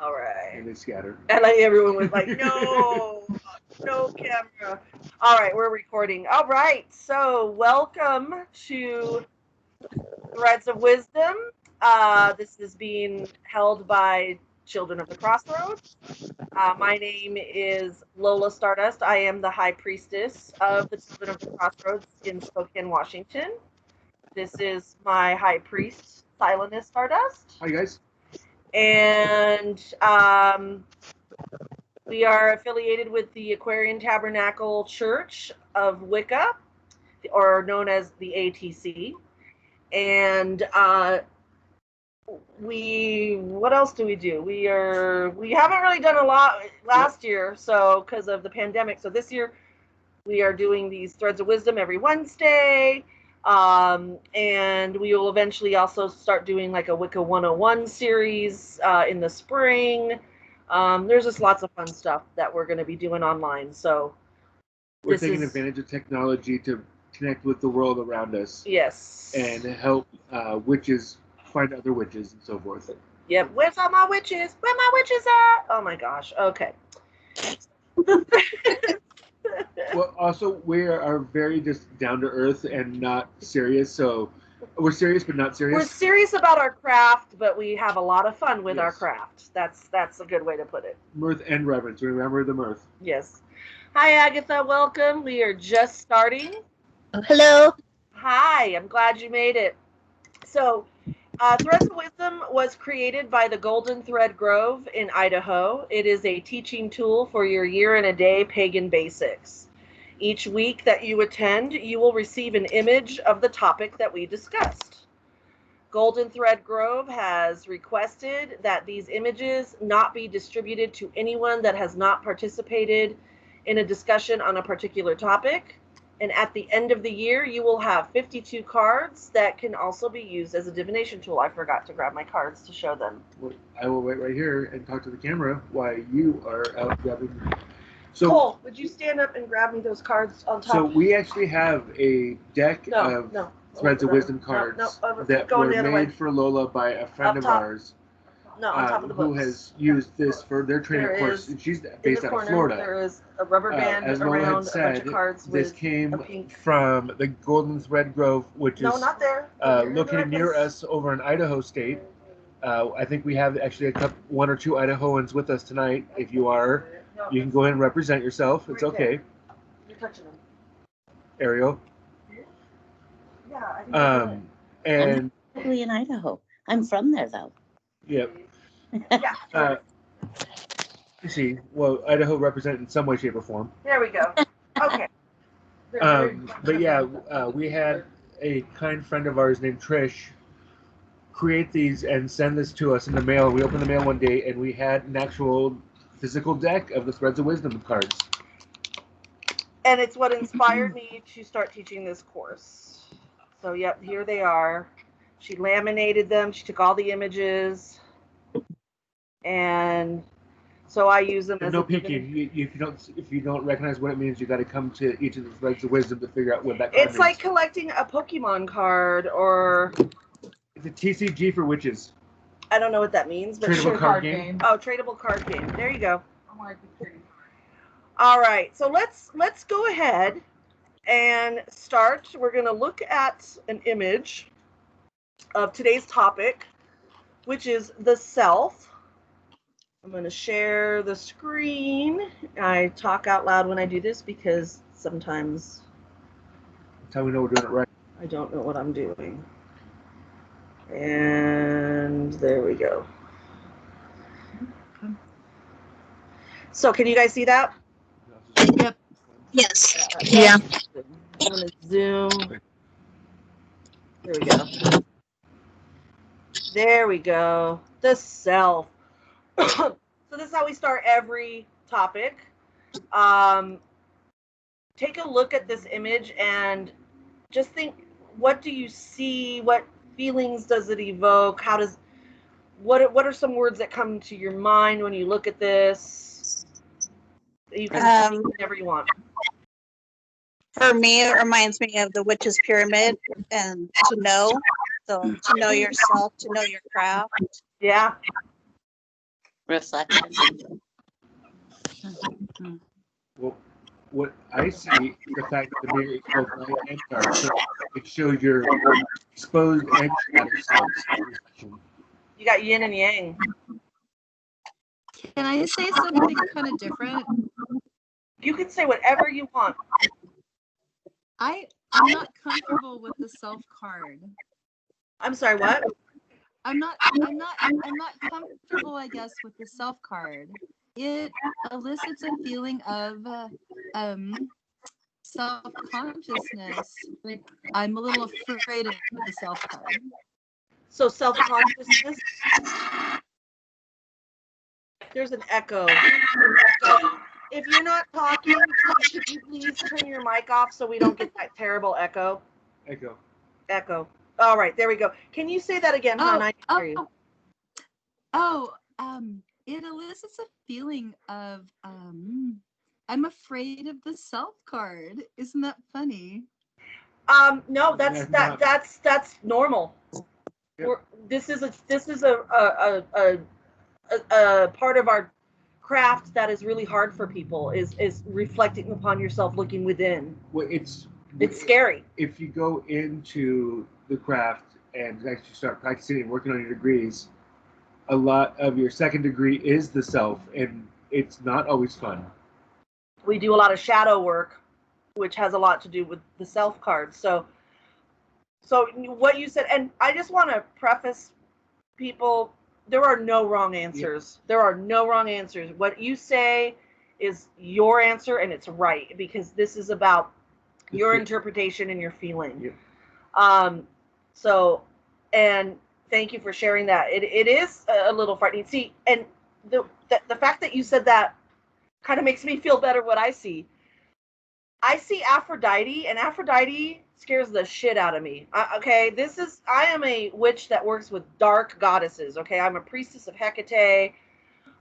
All right. And they scatter. And like everyone was like, no, no camera. All right, we're recording. All right, so welcome to Threads of Wisdom. This is being held by Children of the Crossroads. My name is Lola Stardust. I am the High Priestess of the Children of the Crossroads in Spokane, Washington. This is my High Priest, Silenus Stardust. Hi, guys. And we are affiliated with the Aquarian Tabernacle Church of Wicca, or known as the ATC. And what else do? We haven't really done a lot last year, so because of the pandemic. So this year we are doing these Threads of Wisdom every Wednesday. And we will eventually also start doing like a Wicca 101 series in the spring. There's just lots of fun stuff that we're going to be doing online. So we're taking advantage of technology to connect with the world around us. Yes. And help witches find other witches and so forth. Yep. Where's all my witches? Where my witches at? Oh my gosh. Okay. Well, also we are very just down to earth and not serious. So we're serious but not serious. We're serious about our craft, but we have a lot of fun with our craft. That's a good way to put it. Mirth and reverence. Remember the mirth. Yes. Hi, Agatha. Welcome. We are just starting. Hello. Hi. I'm glad you made it. So, Threads of Wisdom was created by the Golden Thread Grove in Idaho. It is a teaching tool for your year-in-a-day pagan basics. Each week that you attend, you will receive an image of the topic that we discussed. Golden Thread Grove has requested that these images not be distributed to anyone that has not participated in a discussion on a particular topic. And at the end of the year, you will have 52 cards that can also be used as a divination tool. I forgot to grab my cards to show them. Well, I will wait right here and talk to the camera while you are out grabbing. So, Cole, would you stand up and grab me those cards on top? So we actually have a deck of Threads of Wisdom cards that were made for Lola by a friend of ours. No, on top of the who has used this for their training course. And she's based out of Florida. There is a rubber band as Lola around had said, a bunch of cards this came from the Golden Thread Grove, which is not there. Located near us over in Idaho State. I think we have actually one or two Idahoans with us tonight. If you are, you can go ahead and represent yourself. It's okay. You're touching them. Ariel. Yeah, I think and I'm probably in Idaho. I'm from there though. Yep. Yeah. You see, well, Idaho represented in some way, shape, or form. There we go. Okay. But yeah, we had a kind friend of ours named Trish create these and send this to us in the mail. We opened the mail one day and we had an actual physical deck of the Threads of Wisdom cards. And it's what inspired me to start teaching this course. So, yep, here they are. She laminated them. She took all the images. And so I use them as no picking. If you don't recognize what it means, you got to come to each of the Threads of Wisdom to figure out what that card means. It's like collecting a Pokemon card or... It's a TCG for witches. I don't know what that means, but tradable card game. Oh, tradable card game. There you go. All right, so let's go ahead and start. We're going to look at an image of today's topic, which is the self. I'm going to share the screen. I talk out loud when I do this because sometimes that's how we know we're doing it right. I don't know what I'm doing. And there we go. So can you guys see that? Yep. Yes. Yeah. I'm going to zoom. There we go. There we go. The self. So this is how we start every topic. Take a look at this image and just think, what do you see? What feelings does it evoke? What are some words that come to your mind when you look at this? You can think whatever you want. For me, it reminds me of the witch's pyramid and to know. So to know yourself, to know your craft. Yeah. Reflection. Well, what I see is the fact that the mirror is both light and dark, so it shows your exposed and shadow selves. You got yin and yang. Can I say something kind of different? You can say whatever you want. I'm not comfortable with the self card. I'm sorry, what? I'm not comfortable, I guess, with the self card. It elicits a feeling of self-consciousness. Like, I'm a little afraid of the self card. So self-consciousness. There's an echo. If you're not talking, could you please turn your mic off so we don't get that terrible echo? Echo. All right, there we go. Can you say that again, hon? I can hear you. It elicits a feeling of I'm afraid of the self card. Isn't that funny? No, that's normal. Yep. This is a part of our craft that is really hard for people is reflecting upon yourself, looking within. Well, it's scary. If you go into the craft and actually start practicing and working on your degrees, a lot of your second degree is the self, and it's not always fun. We do a lot of shadow work, which has a lot to do with the self card. So what you said, and I just want to preface people, there are no wrong answers. There are no wrong answers. What you say is your answer, and it's right, because this is about your interpretation and your feeling. So, and thank you for sharing that. It is a little frightening. See, and the fact that you said that kind of makes me feel better. What I see Aphrodite, and Aphrodite scares the shit out of me. Okay, I am a witch that works with dark goddesses. Okay, I'm a priestess of Hecate.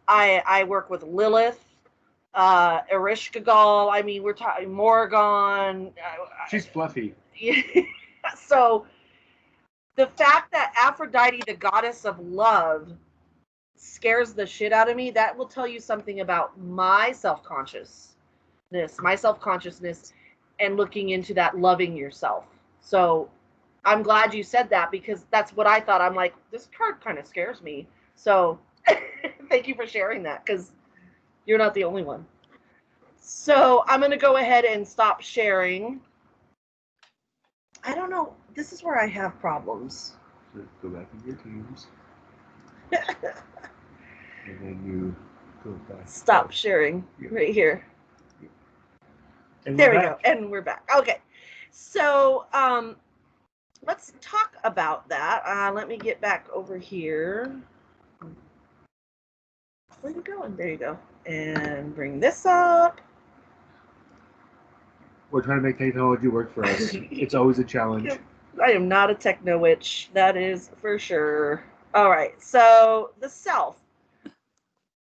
I work with Lilith, Ereshkigal. I mean, we're talking Morrigan. She's fluffy. So the fact that Aphrodite, the goddess of love, scares the shit out of me, that will tell you something about my self-consciousness, and looking into that loving yourself. So I'm glad you said that, because that's what I thought. I'm like, this card kind of scares me. So thank you for sharing that, because you're not the only one. So I'm going to go ahead and stop sharing. I don't know. This is where I have problems. So go back in your teams. And then you go back. Stop sharing right here. And there we go. And we're back. Okay. So let's talk about that. Let me get back over here. Where you going? There you go. And bring this up. We're trying to make technology work for us. It's always a challenge. I am not a techno witch. That is for sure. All right. So the self.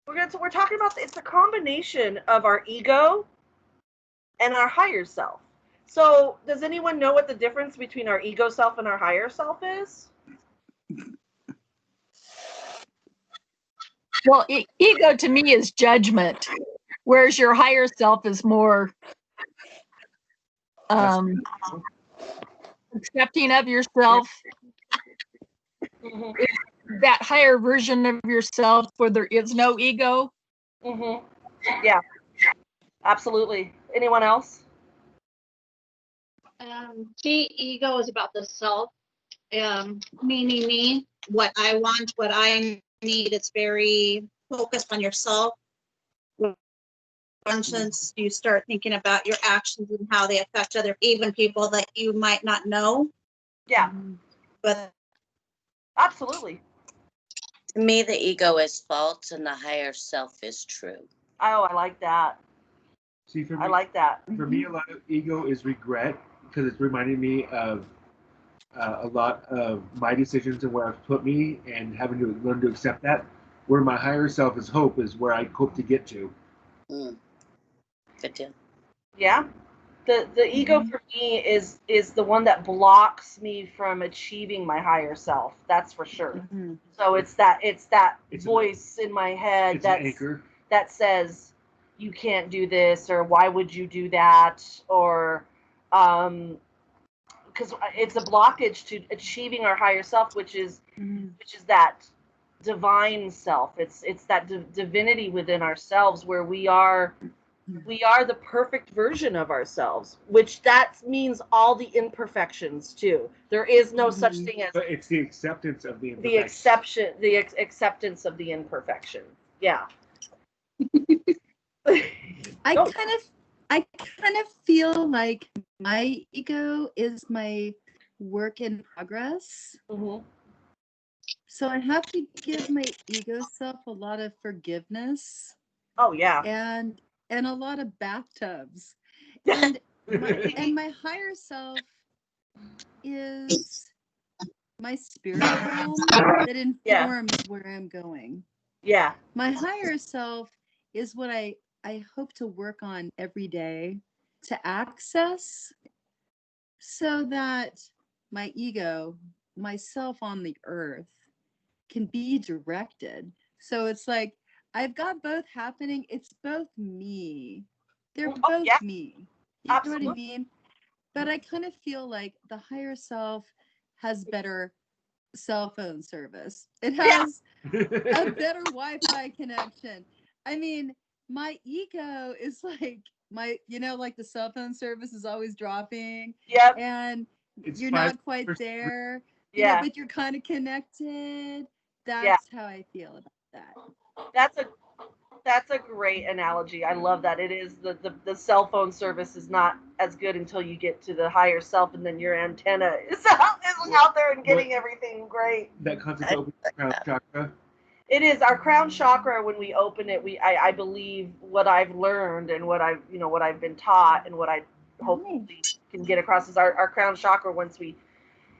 We're talking about, it's a combination of our ego and our higher self. So does anyone know what the difference between our ego self and our higher self is? Well, ego to me is judgment, whereas your higher self is more accepting of yourself. Mm-hmm. That higher version of yourself where there is no ego. Mm-hmm. Yeah, absolutely. Anyone else? Ego is about the self, me, what I want, what I need. It's very focused on yourself. Once you start thinking about your actions and how they affect other, even people that you might not know. Yeah. But absolutely. To me, the ego is false and the higher self is true. Oh, I like that. See, for me, I like that. For me, a lot of ego is regret, because it's reminding me of a lot of my decisions and where I've put me, and having to learn to accept that. Where my higher self is hope, is where I hope to get to. Good deal. Yeah. The ego for me is the one that blocks me from achieving my higher self. That's for sure. Mhm. So it's that It's an- voice in my head It's an anchor. that says you can't do this, or why would you do that, or because it's a blockage to achieving our higher self, which is Mhm. that divine self. It's that divinity within ourselves where we are the perfect version of ourselves, which that means all the imperfections too. There is no such Mhm. thing as But it's the acceptance of the the imperfection. acceptance of the imperfection. Yeah. I No. kind of feel like my ego is my work in progress. Mhm. So I have to give my ego self a lot of forgiveness Oh yeah. and a lot of bathtubs. And my higher self is my spirit realm that Yeah. informs where I'm going. Yeah. My higher self is what I hope to work on every day to access so that my ego, myself on the earth, can be directed. So it's like I've got both happening. It's both me. They're Oh both yeah. me. You know what I Absolutely. mean? But I kind of feel like the higher self has better cell phone service. It has a better Wi-Fi connection. I mean, my ego is like like the cell phone service is always dropping Yep. and It's you're 5%. not quite there, Yeah. but you're kind of connected. Yeah. That's how I feel about that. That's a great analogy. I love that. It is the cell phone service is not as good until you get to the higher self, and then your antenna is out there and getting everything great. That concept opens the crown chakra. It is our crown chakra. When we open it, I believe what I've learned and what I've been taught and what I hopefully can get across is our crown chakra. Once we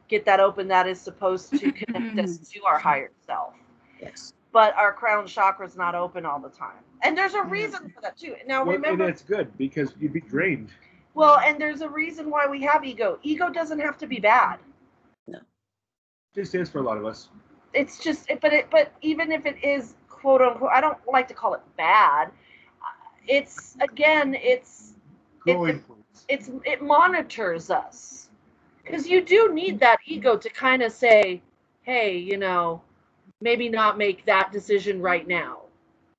get that open, that is supposed to connect us to our higher self. Yes. But our crown chakra is not open all the time, and there's a reason for that too. Now Well, remember, and it's good because you'd be drained. well, and there's a reason why we have ego. Ego doesn't have to be bad. Just is for a lot of us. It's just, but even if it is quote unquote, I don't like to call it bad. It's again, Growing points. it monitors us, because you do need that ego to kind of say, hey, maybe not make that decision right now.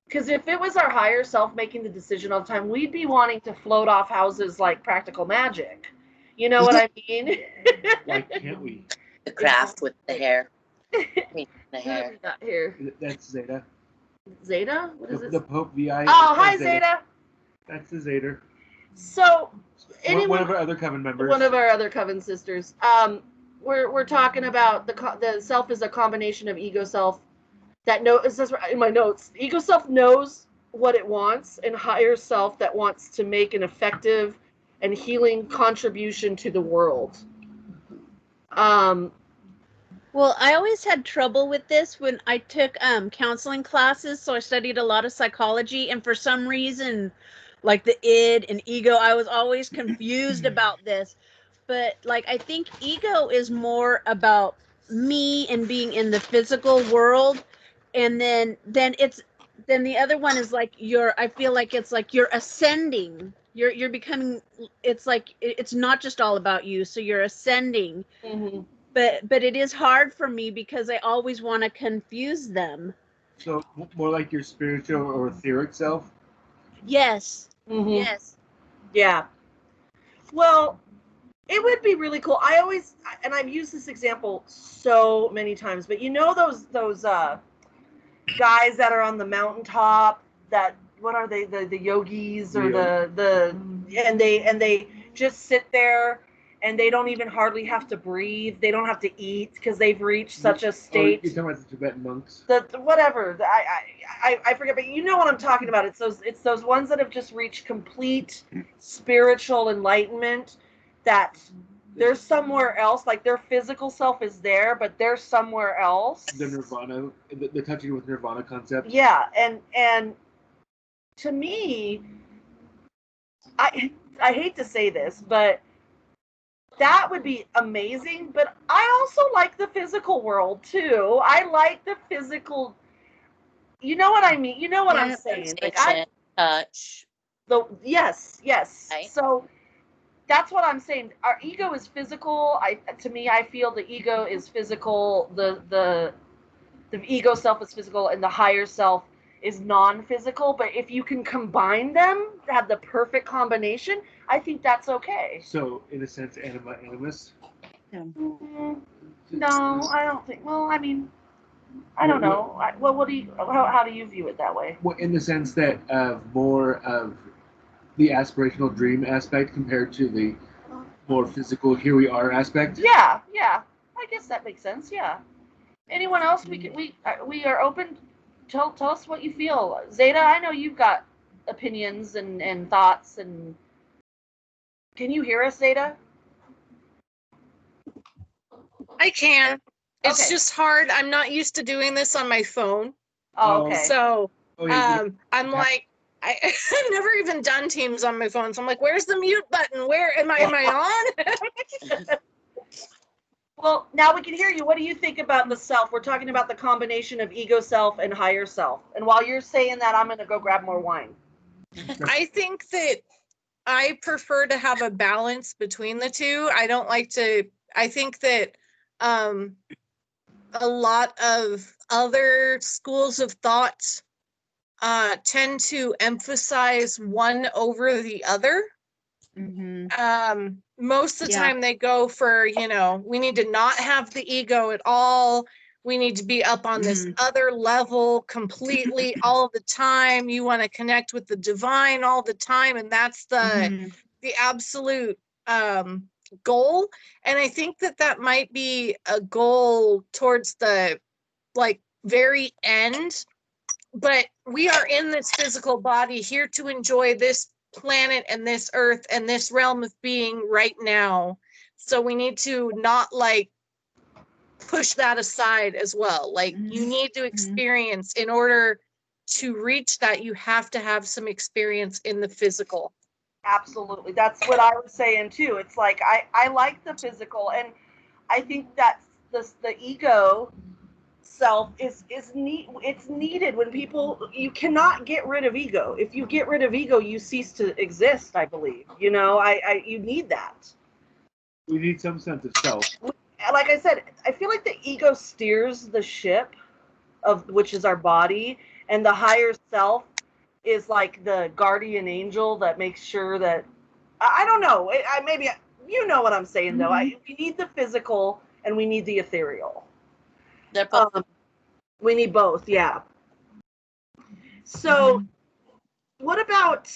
Because if it was our higher self making the decision all the time, we'd be wanting to float off houses like Practical Magic. You know what I mean? Why can't we? The craft with the hair. Paint the Who do hair. we got here? That's Zeta. Zeta? What is The this? Pope VI. Oh, hi, Zeta. That's the Zeta. So, One of our other coven members. one of our other coven sisters. We're talking about the self is a combination of ego self it says in my notes. Ego self knows what it wants, and higher self that wants to make an effective and healing contribution to the world. Well, I always had trouble with this when I took counseling classes, so I studied a lot of psychology, and for some reason, like the id and ego, I was always confused about this. But like I think ego is more about me and being in the physical world, and then the other one is like I feel like it's like you're ascending. You're becoming, it's like it's not just all about you, so you're ascending. Mm-hmm. But it is hard for me because I always want to confuse them. So more like your spiritual or etheric self. Yes. Mm-hmm. Yes. Yeah. Well, it would be really cool. And I've used this example so many times, but those guys that are on the mountaintop, that what are they, the yogis or and they just sit there and they don't even hardly have to breathe. They don't have to eat because they've reached such a state. You're talking about the Tibetan monks. Whatever. I forget, but you know what I'm talking about. It's those ones that have just reached complete spiritual enlightenment, that they're somewhere else. Like their physical self is there, but they're somewhere else. The nirvana, the touching with nirvana concept. Yeah, and to me, I hate to say this, but that would be amazing. But I also like the physical world too. I like the physical. You know what I mean? You know what I'm Yep. saying? Like Sensation, touch. yes. Right. So that's what I'm saying. Our ego is physical. To me, I feel the ego is physical. The ego self is physical, and the higher self is non-physical. But if you can combine them, have the perfect combination, I think that's okay. So, in a sense, anima animus. No, I don't think. Well, I mean, I don't know. What do you? How do you view it that way? Well, in the sense that more of the aspirational dream aspect compared to the more physical here we are aspect. Yeah. I guess that makes sense. Yeah. Anyone else? We are open. Tell us what you feel, Zeta. I know you've got opinions and thoughts. And can you hear us, Zeta? I can. It's Okay. just hard. I'm not used to doing this on my phone. Oh, okay. So yeah. I'm like, I've never even done Teams on my phone. So I'm like, where's the mute button? Where am I on? Well, now we can hear you. What do you think about the self? We're talking about the combination of ego self and higher self. And while you're saying that, I'm going to go grab more wine. I think that I prefer to have a balance between the two. I don't like to, I think that a lot of other schools of thought tend to emphasize one over the other. Most of the time they go for, we need to not have the ego at all. We need to be up on this other level completely all the time. You want to connect with the divine all the time. And that's the absolute goal. And I think that might be a goal towards the very end. But we are in this physical body here to enjoy this planet and this earth and this realm of being right now. So we need to not push that aside as well. You need to experience in order to reach that. You have to have some experience in the physical. Absolutely. That's what I was saying too. It's like, I like the physical, and I think that the ego self is it's needed when people, you cannot get rid of ego. If you get rid of ego, you cease to exist, I believe. You need that. We need some sense of self. Like I said, I feel like the ego steers the ship of which is our body, and the higher self is like the guardian angel that makes sure that, I don't know, maybe you know what I'm saying though. We need the physical and we need the ethereal. We need both, yeah. So what about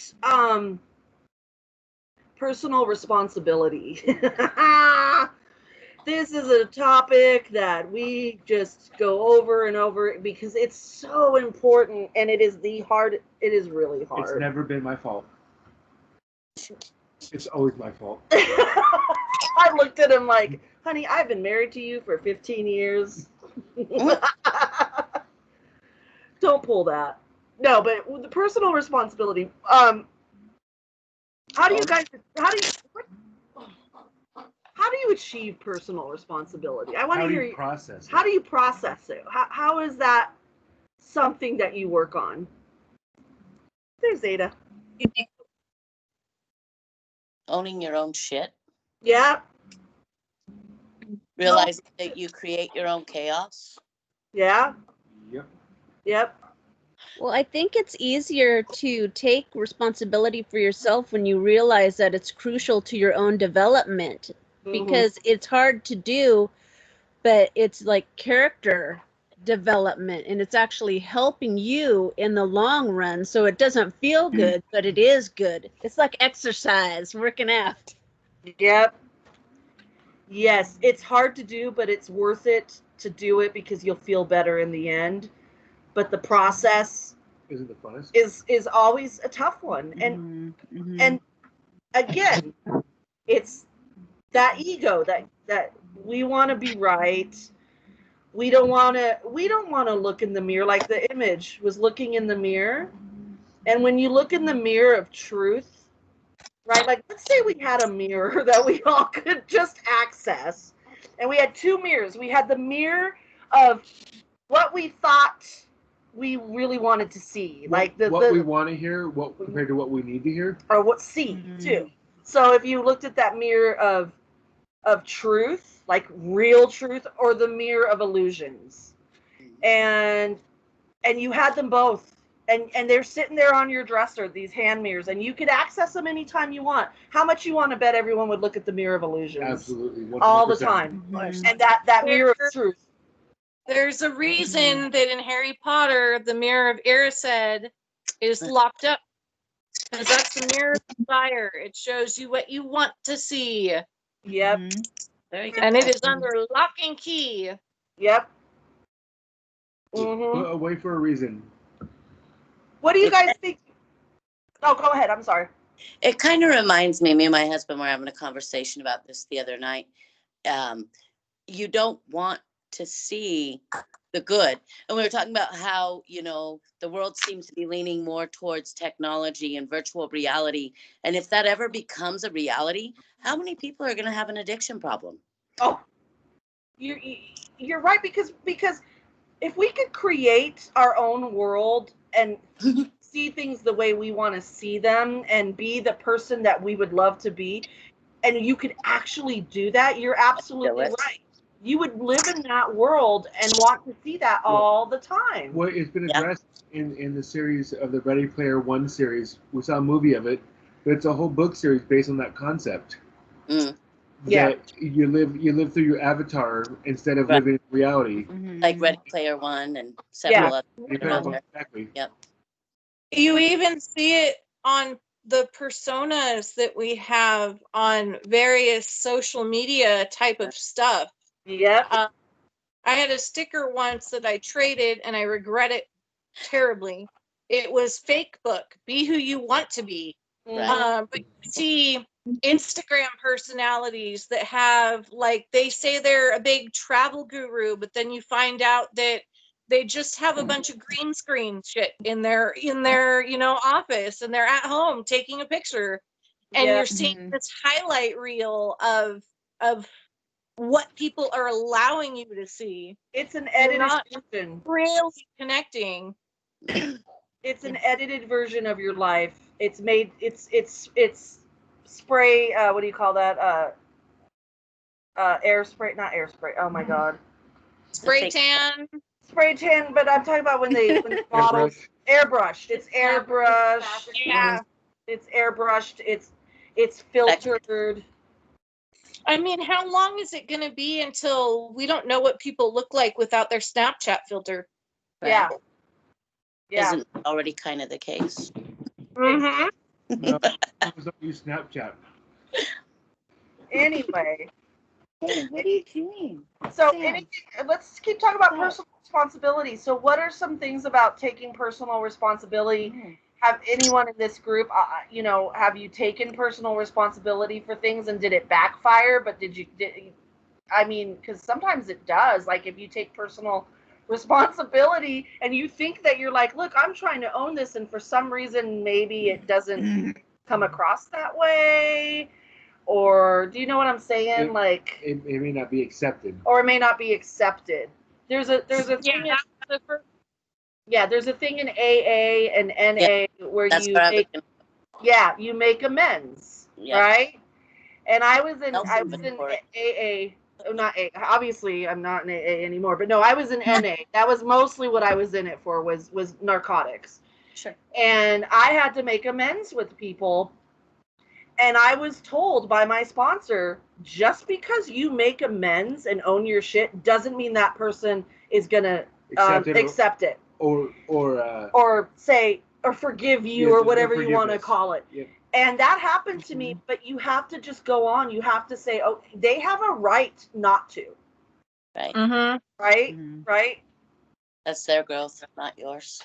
personal responsibility? This is a topic that we just go over and over because it's so important, and it is really hard. It's never been my fault. It's always my fault. I looked at him like, honey, I've been married to you for 15 years. Don't pull that. No, but with the personal responsibility, how do you achieve personal responsibility? I want to hear you process it. How do you process it? How is that something that you work on? There's Zeta. Owning your own shit. Yeah. Realizing that you create your own chaos. Yeah. Yep. Well, I think it's easier to take responsibility for yourself when you realize that it's crucial to your own development, because it's hard to do, but it's like character development, and it's actually helping you in the long run. So it doesn't feel good, but it is good. It's like exercise, working out. Yep. Yes, it's hard to do, but it's worth it to do it because you'll feel better in the end. But the process isn't the funnest. Is always a tough one. And and again, it's that ego that we want to be right. We don't want to look in the mirror like the image was looking in the mirror. And when you look in the mirror of truth, right? Like, let's say we had a mirror that we all could just access, and we had two mirrors. We had the mirror of what we thought we really wanted to see, like what we want to hear, what compared to what we need to hear, or what see too. So if you looked at that mirror of truth, like real truth, or the mirror of illusions, and you had them both, and they're sitting there on your dresser, these hand mirrors, and you could access them anytime you want. How much you want to bet everyone would look at the mirror of illusions? Absolutely, 100%. All the time. And that mirror of truth. There's a reason that in Harry Potter, the Mirror of Erised is locked up. Because that's the mirror of desire. It shows you what you want to see. Yep. Very good. And it is under lock and key. Yep. Put away for a reason. What do you guys think? Oh, go ahead. I'm sorry. It kind of reminds me and my husband were having a conversation about this the other night. You don't want to see the good. And we were talking about how, the world seems to be leaning more towards technology and virtual reality. And if that ever becomes a reality, how many people are going to have an addiction problem? Oh, you're right, because if we could create our own world and see things the way we want to see them and be the person that we would love to be, and you could actually do that, you're absolutely right. You would live in that world and want to see that all the time. Well, it's been addressed in the series of the Ready Player One series. We saw a movie of it, but it's a whole book series based on that concept. Yeah, that you live through your avatar instead of living in reality. Like Ready Player One and several others. Exactly. Yep. You even see it on the personas that we have on various social media type of stuff. Yep. I had a sticker once that I traded and I regret it terribly. It was fake book, be who you want to be. But you see Instagram personalities that have, like, they say they're a big travel guru, but then you find out that they just have a bunch of green screen shit in their office, and they're at home taking a picture, and you're seeing this highlight reel of what people are allowing you to see. It's an edited version. Really connecting. It's an edited version of your life. It's made. It's spray. What do you call that? Air spray. Not air spray. Oh my god. Spray tan. Spray tan. But I'm talking about when the models airbrushed. It's airbrushed. Yeah. It's airbrushed. It's filtered. I mean, how long is it going to be until we don't know what people look like without their Snapchat filter? Yeah. Isn't already kind of the case? Mm-hmm. No, don't use Snapchat. Anyway. Hey, what are you doing? So let's keep talking about personal responsibility. So what are some things about taking personal responsibility? Have anyone in this group, have you taken personal responsibility for things and did it backfire? But because sometimes it does. Like if you take personal responsibility and you think that you're like, look, I'm trying to own this, and for some reason maybe it doesn't come across that way. Or do you know what I'm saying? It may not be accepted. Or it may not be accepted. There's a thing. There's a thing in AA and NA where you make amends, right? And I was in AA. Not A. Obviously, I'm not in AA anymore. But no, I was in NA. That was mostly what I was in it for. Was narcotics. Sure. And I had to make amends with people. And I was told by my sponsor, just because you make amends and own your shit doesn't mean that person is gonna accept it. Or say, or forgive you, or whatever you want to call it. Yeah. And that happened to me, but you have to just go on. You have to say, oh, they have a right not to. Right. Right? Right? That's their growth, not yours.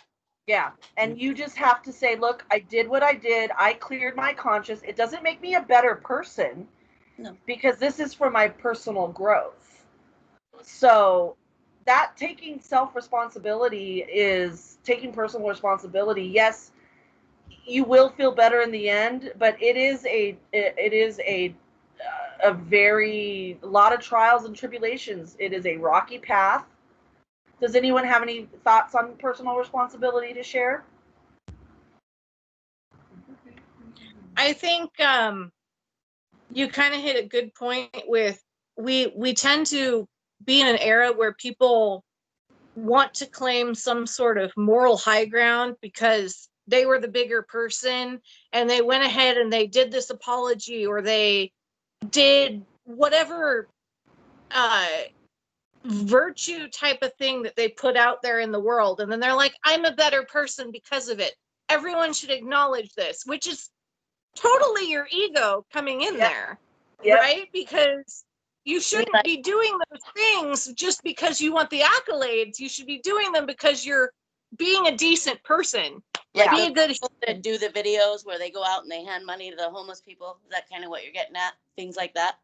Yeah. And you just have to say, look, I did what I did. I cleared my conscience. It doesn't make me a better person. No. Because this is for my personal growth. So that taking self-responsibility is taking personal responsibility. Yes, you will feel better in the end, but it is a lot of trials and tribulations. It is a rocky path. Does anyone have any thoughts on personal responsibility to share? I think you kind of hit a good point with we tend to be in an era where people want to claim some sort of moral high ground because they were the bigger person and they went ahead and they did this apology or they did whatever virtue type of thing that they put out there in the world. And then they're like, I'm a better person because of it. Everyone should acknowledge this, which is totally your ego coming in there, right? Because you shouldn't be doing those things just because you want the accolades. You should be doing them because you're being a decent person. Like be a good people that do the videos where they go out and they hand money to the homeless people. Is that kind of what you're getting at? Things like that?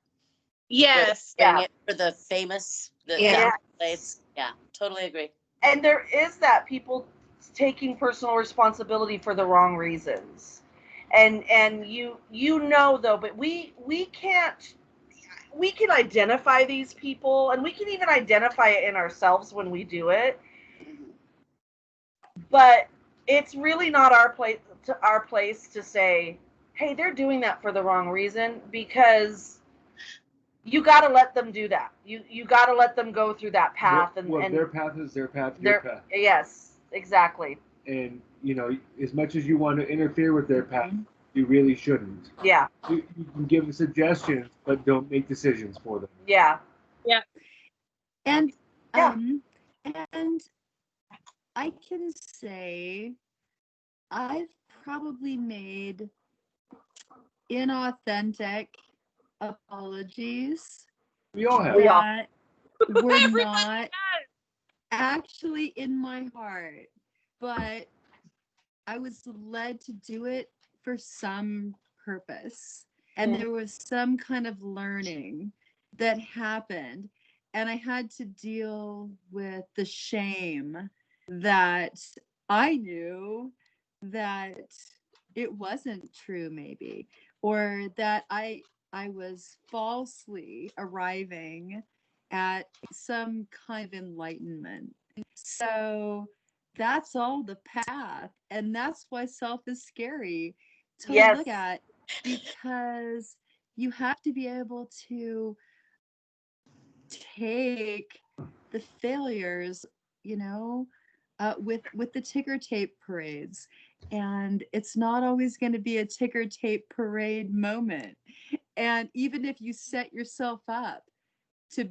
Yes. Doing it for the famous, the accolades. Yeah, totally agree. And there is that people taking personal responsibility for the wrong reasons. And you know though, but we can identify these people, and we can even identify it in ourselves when we do it. But it's really not our place to say, hey, they're doing that for the wrong reason, because you got to let them do that. You got to let them go through that path. And their path is their path, your path. Yes, exactly. And, as much as you want to interfere with their path, you really shouldn't. Yeah. You can give suggestions, but don't make decisions for them. Yeah. Yeah. And and I can say I've probably made inauthentic apologies We all have. that were not actually in my heart, but I was led to do it for some purpose, and there was some kind of learning that happened, and I had to deal with the shame that I knew that it wasn't true, maybe, or that I was falsely arriving at some kind of enlightenment. So that's all the path, and that's why self is scary to look at, because you have to be able to take the failures, with the ticker tape parades, and it's not always going to be a ticker tape parade moment. And even if you set yourself up to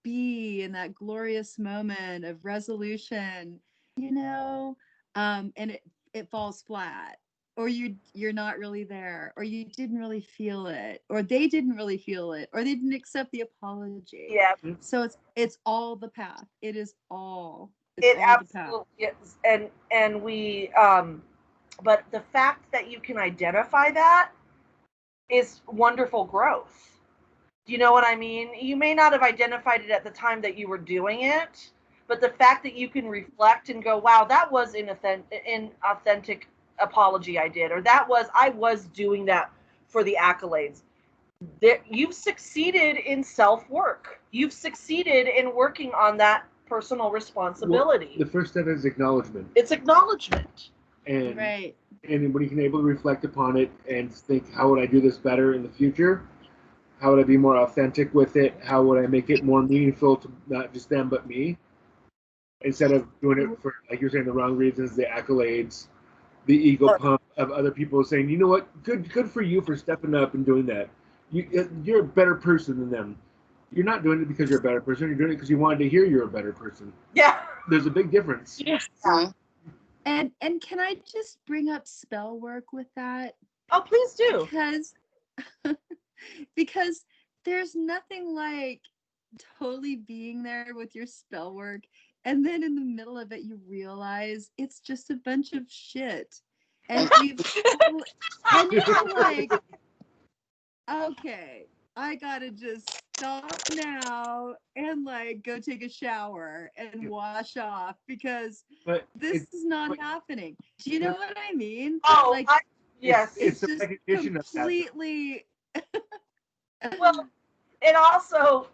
be in that glorious moment of resolution, and it falls flat, or you're not really there, or you didn't really feel it, or they didn't really feel it, or they didn't accept the apology. Yeah. So it's all the path. It is all. It absolutely is. And we but the fact that you can identify that is wonderful growth. Do you know what I mean? You may not have identified it at the time that you were doing it, but the fact that you can reflect and go, wow, that was inauthentic apology I did, or I was doing that for the accolades. You've succeeded in self-work. You've succeeded in working on that personal responsibility. Well, the first step is acknowledgement. It's acknowledgement. And right. And when you can able to reflect upon it and think, how would I do this better in the future? How would I be more authentic with it? How would I make it more meaningful to not just them but me? Instead of doing it for, like you're saying, the wrong reasons, the accolades, the ego pump of other people saying, you know what, good for you for stepping up and doing that. You're a better person than them. You're not doing it because you're a better person. You're doing it because you wanted to hear you're a better person. Yeah. There's a big difference. Yes. And can I just bring up spell work with that? Oh, please do. Because there's nothing like totally being there with your spell work, and then in the middle of it you realize it's just a bunch of shit, and you're like, okay, I gotta just stop now and like go take a shower and wash off because But this it's is not but- happening. Do you know what I mean? Oh, like yes. it's a just recognition of that. completely. Well, and also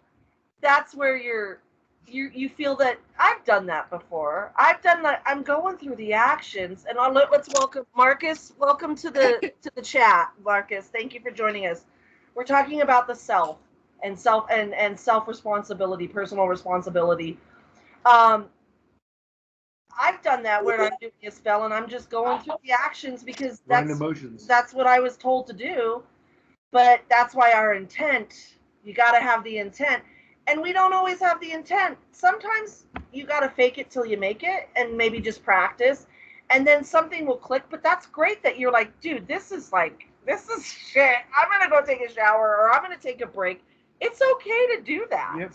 that's where you feel that I've done that before. I've done that. I'm going through the actions, and let's welcome Marcus. Welcome to the chat, Marcus. Thank you for joining us. We're talking about the self and self responsibility, personal responsibility. I've done that where I'm doing a spell and I'm just going through the actions because Random emotions. that's what I was told to do. But that's why our intent, you got to have the intent. And we don't always have the intent. Sometimes you got to fake it till you make it and maybe just practice. And then something will click. But that's great that you're like, dude, this is shit. I'm going to go take a shower or I'm going to take a break. It's okay to do that. Yep.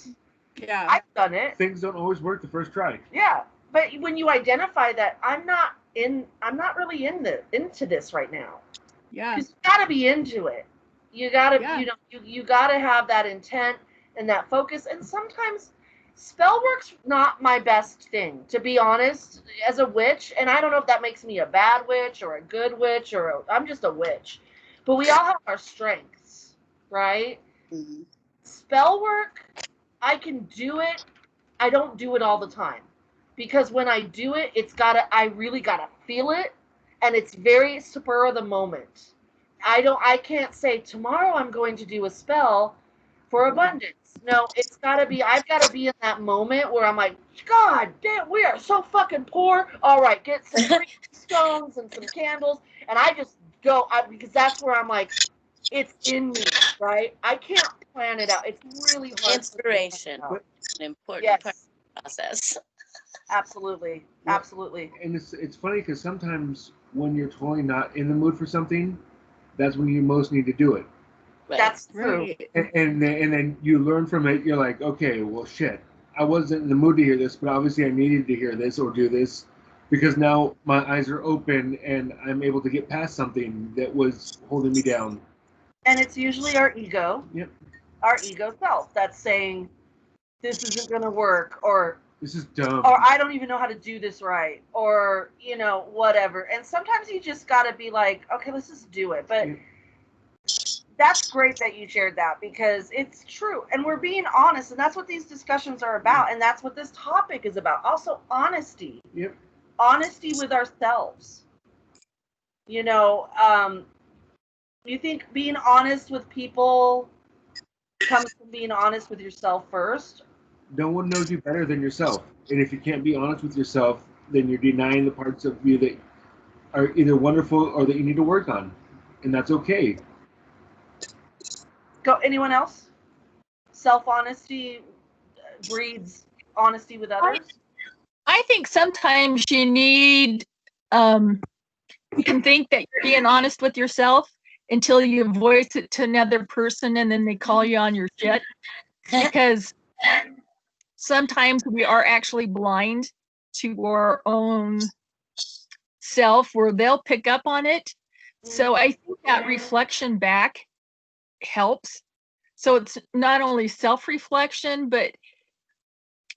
Yeah. I've done it. Things don't always work the first try. Yeah. But when you identify that I'm not really into this right now. Yeah. Because you got to be into it. You gotta, Yeah. you gotta have that intent and that focus. And sometimes spell work's not my best thing, to be honest, as a witch. And I don't know if that makes me a bad witch or a good witch I'm just a witch. But we all have our strengths, right? Mhm. Spell work, I can do it. I don't do it all the time because when I do it, I really gotta feel it, and it's very spur of the moment. I can't say tomorrow I'm going to do a spell for abundance. No, I've got to be in that moment where I'm like, God damn, we are so fucking poor. All right, get some green stones and some candles. And I just go, because that's where I'm like, it's in me, right? I can't plan it out. It's really hard. Inspiration, To plan it out. an important Yes, part of the process. absolutely. Well, Absolutely. And it's funny because sometimes when you're totally not in the mood for something, that's when you most need to do it. Right. That's true. Right. And then you learn from it. You're like, okay, well, shit. I wasn't in the mood to hear this, but obviously I needed to hear this or do this because now my eyes are open and I'm able to get past something that was holding me down. And it's usually our ego. Yep. Our ego self that's saying, this isn't going to work, or This is dumb. I don't even know how to do this right, or whatever. And sometimes you just got to be like, okay, let's just do it. But that's great that you shared that because it's true, and we're being honest, and that's what these discussions are about, and that's what this topic is about. Also, honesty. Yep. Honesty with ourselves. You think being honest with people comes from being honest with yourself first? No one knows you better than yourself. And if you can't be honest with yourself, then you're denying the parts of you that are either wonderful or that you need to work on. And that's okay. Go. Anyone else? Self-honesty breeds honesty with others. I think sometimes you need, you can think that you're being honest with yourself until you voice it to another person and then they call you on your shit. Because sometimes we are actually blind to our own self where they'll pick up on it. So I think that reflection back helps. So it's not only self-reflection, but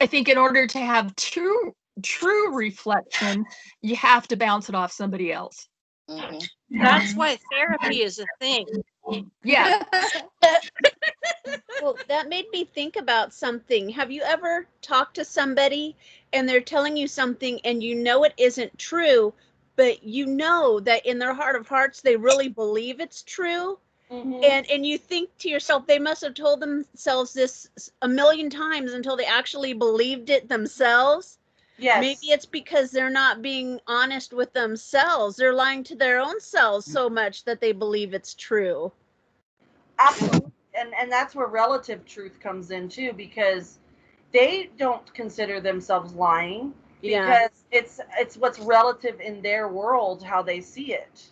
I think in order to have true reflection, you have to bounce it off somebody else. Mhm. That's why therapy is a thing. Yeah. Well, that made me think about something. Have you ever talked to somebody and they're telling you something and you know it isn't true, but you know that in their heart of hearts they really believe it's true? And you think to yourself, they must have told themselves this a million times until they actually believed it themselves. Yes. Maybe it's because they're not being honest with themselves. They're lying to their own selves so much that they believe it's true. Absolutely. And that's where relative truth comes in too, because they don't consider themselves lying because it's what's relative in their world, how they see it.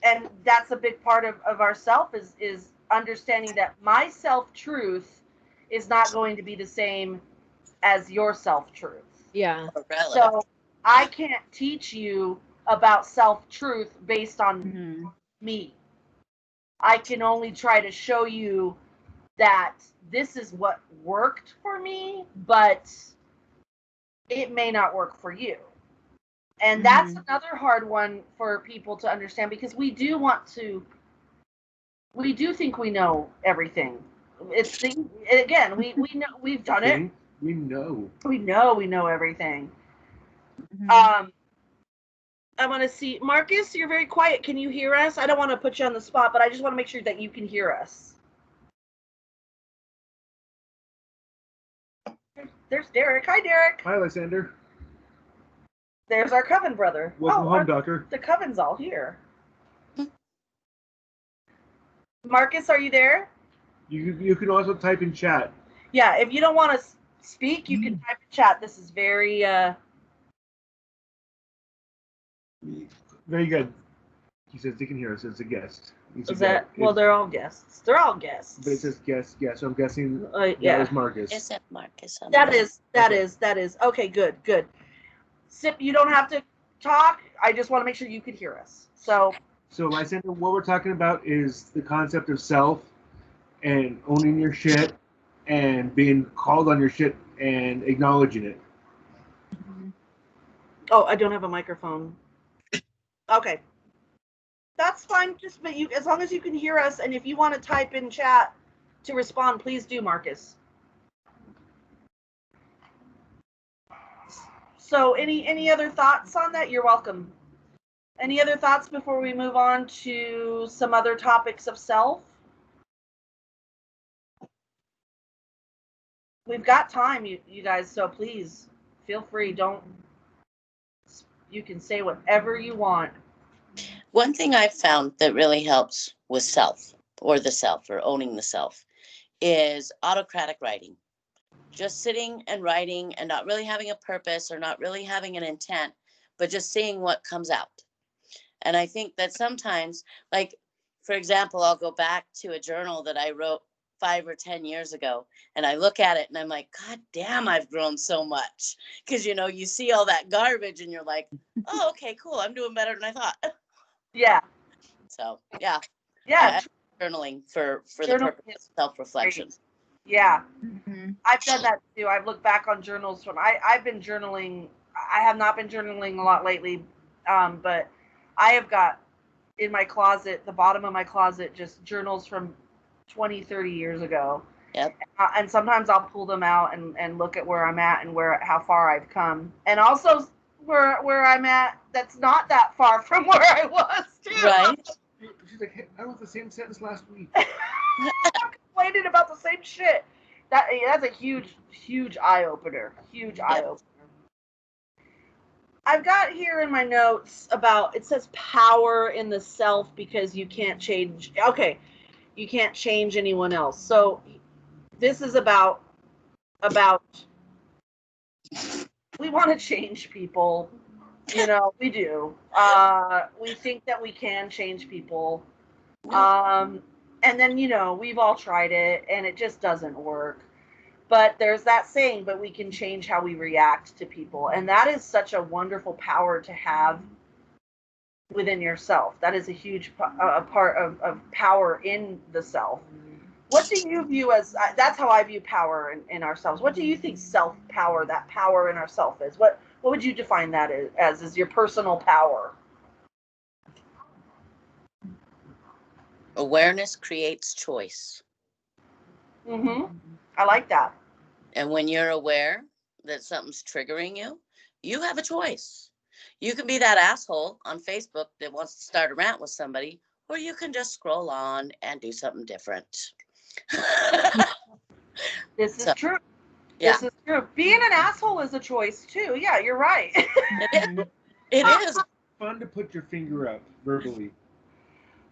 And that's a big part of our self is understanding that my self-truth is not going to be the same as your self-truth. Yeah. So I can't teach you about self-truth based on me. I can only try to show you that this is what worked for me, but it may not work for you. And that's another hard one for people to understand, because we do think we know everything. Again, we know, we've done it. We know everything. Mhm. I want to see, Marcus, you're very quiet. Can you hear us? I don't want to put you on the spot, but I just want to make sure that you can hear us. There's Derek. Hi, Derek. Hi, Alexander. There's our Coven brother. Welcome home, Doctor. The Coven's all here. Marcus, are you there? You can also type in chat. Yeah, if you don't want to speak, you can type in chat. This is very Very good. He says they can hear us as a guest. Is that? Well, they're all guests. They're all guests. But it says guest, yeah. So I'm guessing yeah. that was Marcus. Is that Marcus? That is. Okay, good. Sip, you don't have to talk. I just want to make sure you could hear us. So, Lysander, what we're talking about is the concept of self and owning your shit and being called on your shit and acknowledging it. Oh, I don't have a microphone. Okay. That's fine. But as long as you can hear us, and if you want to type in chat to respond, please do, Marcus. So any other thoughts on that? You're welcome. Any other thoughts before we move on to some other topics of self? We've got time, you guys, so please feel free. You can say whatever you want. One thing I've found that really helps with self, or the self, or owning the self, is autocratic writing. Just sitting and writing and not really having a purpose or not really having an intent, but just seeing what comes out. And I think that sometimes, like, for example, I'll go back to a journal that I wrote 5 or 10 years ago, and I look at it and I'm like, God damn, I've grown so much. Because, you see all that garbage and you're like, oh, okay, cool. I'm doing better than I thought. Yeah. So, yeah. Yeah. Journaling for the purpose of self-reflection. Yeah. I've done that too. I've looked back on journals from, I've been journaling. I have not been journaling a lot lately, but I have got in my closet, the bottom of my closet, just journals from 20, 30 years ago. Yep. And sometimes I'll pull them out and look at where I'm at and how far I've come. And also where I'm at, that's not that far from where I was too. Right. She's like, hey, I wrote the same sentence last week. I'm complaining about the same shit. That's a huge eye opener. Eye opener. I've got here in my notes about, it says power in the self because you can't change. Okay, you can't change anyone else. So this is about we want to change people. We do. We think that we can change people. And then, we've all tried it and it just doesn't work. But there's that saying, but we can change how we react to people. And that is such a wonderful power to have within yourself. That is a huge part of power in the self. What do you view as, that's how I view power in ourselves. What do you think self-power, that power in ourself is? What would you define that as your personal power? Awareness creates choice. I like that. And when you're aware that something's triggering you, you have a choice. You can be that asshole on Facebook that wants to start a rant with somebody, or you can just scroll on and do something different. This is true. Yeah. This is true. Being an asshole is a choice too. Yeah, you're right. It is fun to put your finger up verbally.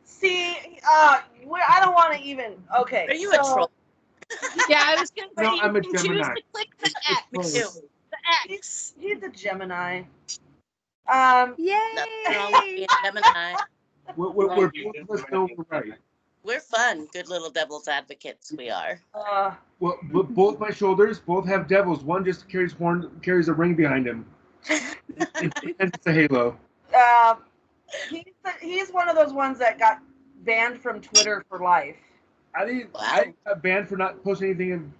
See, I don't want to even. Okay. Are you a troll? Yeah, I was gonna say No, I'm a you can choose Gemini. to click the X. too. The X. He's a Gemini. Yay! Nothing wrong with being Gemini. We're both of us know we're right. We're fun, good little devil's advocates. We are. Well, both my shoulders both have devils. One just carries a ring behind him. And it's a halo. He's one of those ones that got banned from Twitter for life. I got banned for not posting anything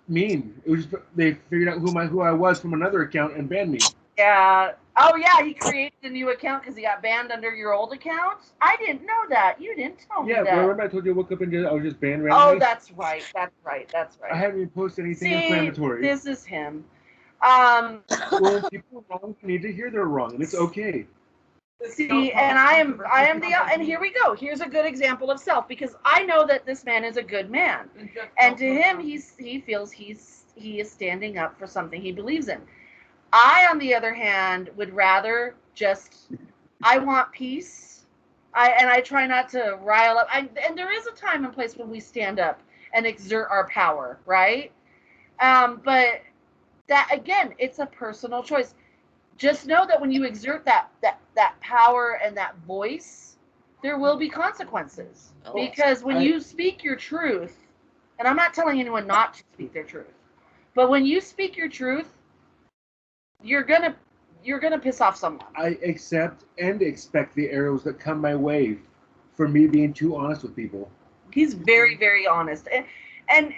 mean. It was just, they figured out who I was from another account and banned me. Yeah. Oh yeah, he created a new account because he got banned under your old account. I didn't know that. You didn't tell me Yeah, that. remember I told you I woke up and I was just banned randomly? Oh, that's right. That's right. That's right. I haven't even posted anything See, inflammatory. this is him. Well, when people are wrong, you need to hear they're wrong, and it's okay. See, and I am and here we go. Here's a good example of self, because I know that this man is a good man, and to him, he feels he is standing up for something he believes in. I, on the other hand, would rather I want peace. I try not to rile up. And there is a time and place when we stand up and exert our power, right? But that, again, it's a personal choice. Just know that when you exert that power and that voice, there will be consequences. Because when you speak your truth, and I'm not telling anyone not to speak their truth, but when you speak your truth, you're gonna piss off someone. I accept and expect the arrows that come my way for me being too honest with people. He's very, very honest, and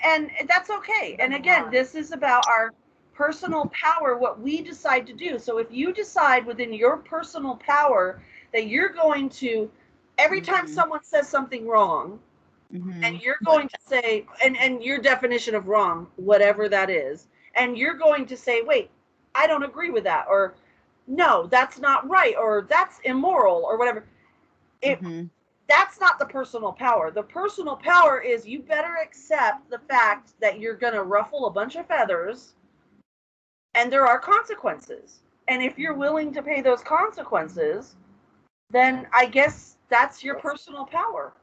that's okay. And again, this is about our personal power, what we decide to do. So if you decide within your personal power that you're going to, every time someone says something wrong, and you're going to say, and your definition of wrong, whatever that is, and you're going to say, wait, I don't agree with that, or no, that's not right, or that's immoral, or whatever. That's not the personal power. The personal power is you better accept the fact that you're going to ruffle a bunch of feathers and there are consequences. And if you're willing to pay those consequences, then I guess that's your personal power.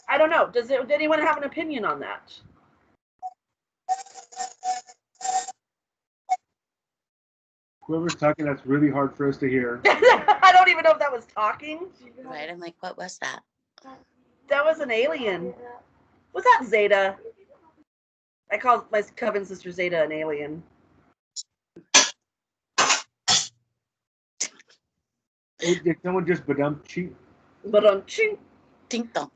I don't know. Does anyone have an opinion on that? Whoever's talking, that's really hard for us to hear. I don't even know if that was talking. Right, I'm like, what was that? That was an alien. Was that Zeta? I call my coven sister Zeta an alien. Did someone just badum-ching? Badum-ching. I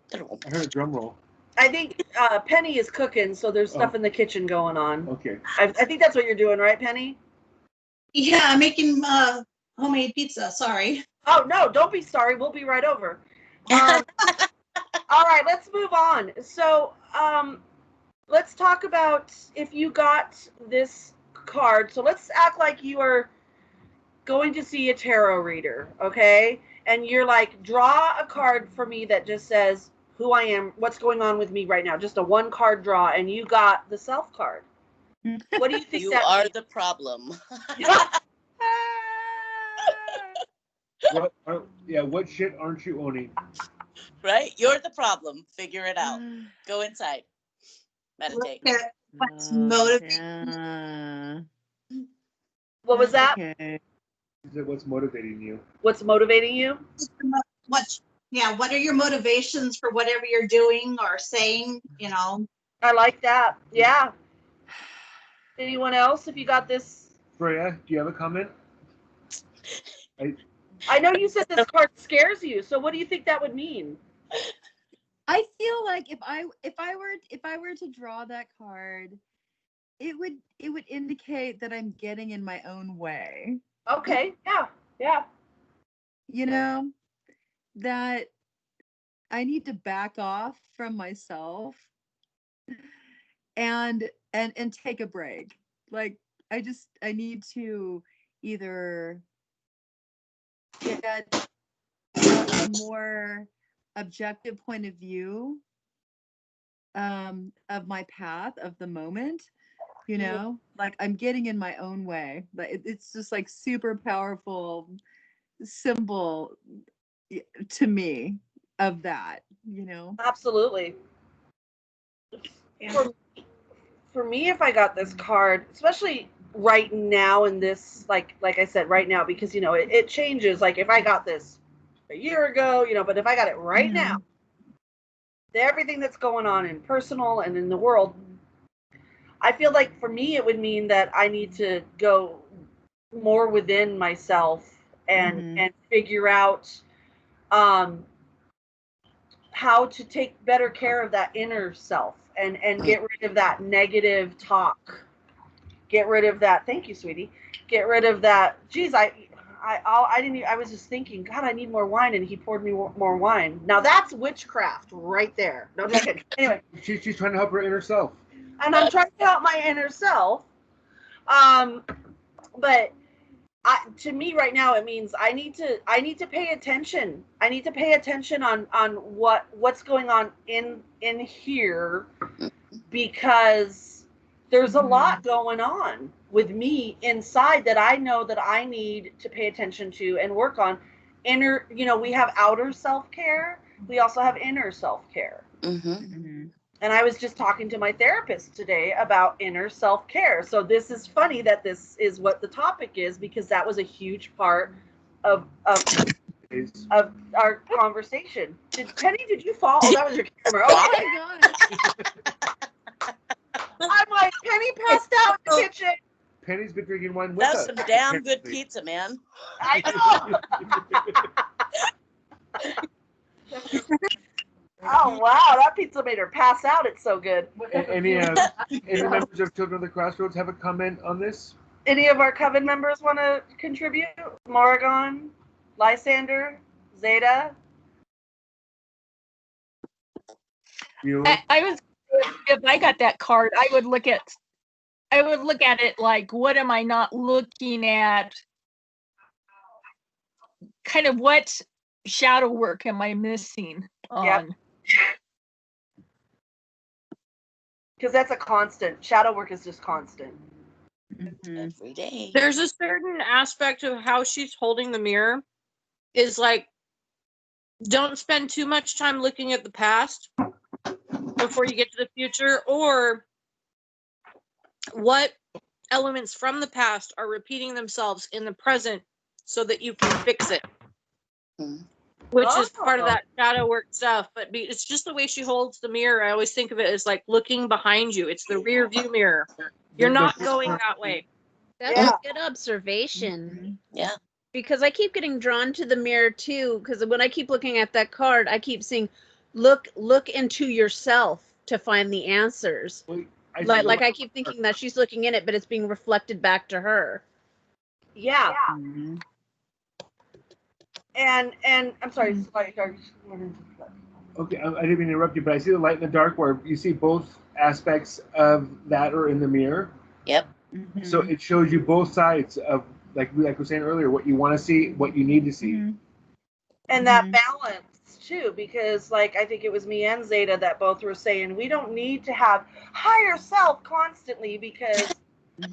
heard a drum roll. I think Penny is cooking, so there's stuff in the kitchen going on. Okay. I think that's what you're doing, right, Penny? Yeah, I'm making homemade pizza. Sorry. Oh, no, don't be sorry. We'll be right over. All right, let's move on. So let's talk about if you got this card. So let's act like you are going to see a tarot reader, okay? And you're like, draw a card for me that just says who I am, what's going on with me right now. Just a one card draw, and you got the self card. What do you think? You are the problem. What shit aren't you owning? Right? You're the problem. Figure it out. Go inside. Meditate. What's motivating? What was that? What's motivating you? What's motivating you? What are your motivations for whatever you're doing or saying, you know? I like that. Yeah. Anyone else, if you got this? Freya, do you have a comment? I know you said this card scares you, so what do you think that would mean? I feel like if I were to draw that card, it would indicate that I'm getting in my own way. Okay. Yeah. You know, that I need to back off from myself and take a break. Like I need to either get a more objective point of view of my path of the moment, you know, like I'm getting in my own way. Like it's just like super powerful symbol to me of that, you know. Absolutely. Yeah. For me, if I got this card, especially right now in this, like I said, right now, because, you know, it changes. Like if I got this a year ago, you know, but if I got it right now, everything that's going on in personal and in the world, I feel like for me, it would mean that I need to go more within myself and figure out how how to take better care of that inner self and get rid of that negative talk. Get rid of that. Thank you, sweetie. Get rid of that. Geez, I was just thinking, God, I need more wine, and he poured me more wine. Now that's witchcraft right there. No, just kidding. Anyway, she's trying to help her inner self. And I'm trying to help my inner self. But to me right now, it means I need to pay attention. I need to pay attention on what's going on in here, because there's a lot going on with me inside that I know that I need to pay attention to and work on. Inner, we have outer self-care. We also have inner self-care. And I was just talking to my therapist today about inner self-care. So this is funny that this is what the topic is, because that was a huge part of our conversation. Penny, did you fall? Oh, that was your camera. Oh Okay. my gosh. I'm like, Penny passed out in the kitchen. Penny's been drinking wine with us. That's some damn good pizza, man. I know. Oh wow, that pizza made her pass out. It's so good. Any members of Children of the Crossroads have a comment on this? Any of our coven members want to contribute? Morrigan, Lysander, Zeta. I was, if I got that card, I would look at it like, what am I not looking at? Kind of what shadow work am I missing on? Yep. Because that's a constant. Shadow work is just constant. Every day. There's a certain aspect of how she's holding the mirror is like, don't spend too much time looking at the past before you get to the future, or what elements from the past are repeating themselves in the present so that you can fix it. Which is part of that shadow work stuff, but it's just the way she holds the mirror. I always think of it as like looking behind you. It's the rear view mirror. You're not going that way. That's a good observation. Yeah. Because I keep getting drawn to the mirror too. Because when I keep looking at that card, I keep seeing, look into yourself to find the answers. Like I keep thinking that she's looking in it, but it's being reflected back to her. Yeah. And I'm sorry. Okay, I didn't mean to interrupt you, but I see the light in the dark where you see both aspects of that are in the mirror. Yep. So it shows you both sides of, like we were saying earlier, what you want to see, what you need to see. And that balance too, because like I think it was me and Zeta that both were saying we don't need to have higher self constantly, because